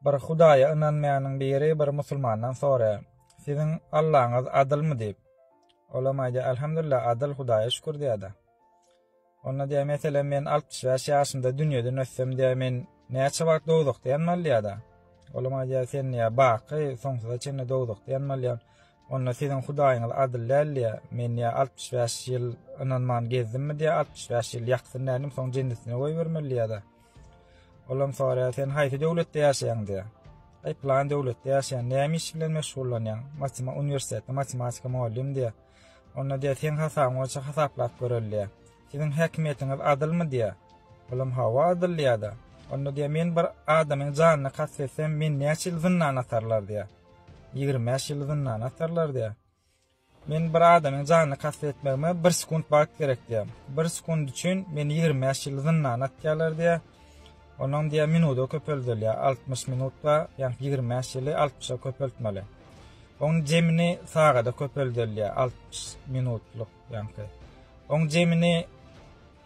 Bir Hudaýa ynanmaýanyň biri bir musulmandan sonra siziň Allahyňyz adylmy diýip. Olam aýdy elhamdülillah adil Hudaýa şükür diýdi. Onda diýär meselen men 65 ýaşynda dünýeden össem diýär men näçe wagt dowduk diýen malýada. Olam aýdy sen niýe baky soňsuza çenne dowduk diýen malýan. Onda siziň Hudaýyňyz adil dälýär. Men niýe 65 ýyl ynanman gezdimmi diýär 65 ýyl ýakyn nänim soň jendisine goý bermelýär. Olam sonra sen haýsy döwletde ýaşaýan diýär. Plan döwletde ýaşaýan näme iş bilen meşgullanýan? Matematika uniwersitetde matematika muallim diýär. Onda diýär sen hasaň bolsa hasaplap görelýär. Siziň häkimetiňiz adylmy diýär. Olam hawa adyl diýär. Onda diýär men bir adamyň janyny kasetsem men näçe ýyl zyndan atarlar diýär. 20 ýyl zyndan atarlar diýär. Men bir adamyň janyny kasetmegime 1 sekund wagt gerek diýär. 1 sekund üçin men 20 ýyl zyndan atýarlar diýär. Onuň diýär minuta köpeldirler 60 minutda, ýani 20 ýyly 60-a köpeltmeli. Onuň jemini sagada köpeldirler 60 minutluk ýani. Onuň jemini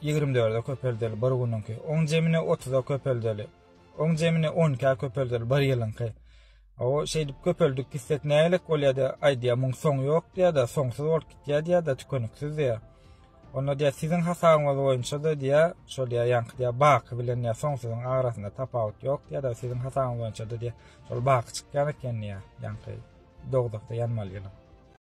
24-de köpeldirler bir gününki. Onuň jemini 30-a köpeldirler. Onuň jemini 10-ka köpeldirler bir ýylynky. O şeýdip köpeldik gitset nälik bolýardy? Aýdýar muň soň ýok diýär-de, soňsuz bolup gitýär-de, tükeniksiz diýär. Onda diýär siziň hasabyňyz boýunça da diýär, şol diýär ýanky diýär baky bilen diýär soňsuzyň arasynda tapawut ýok diýär-de siziň hasabyňyz boýunça da diýär şol baky çykýan eken diýär ýanky dogdakda ýanmaly ýyly.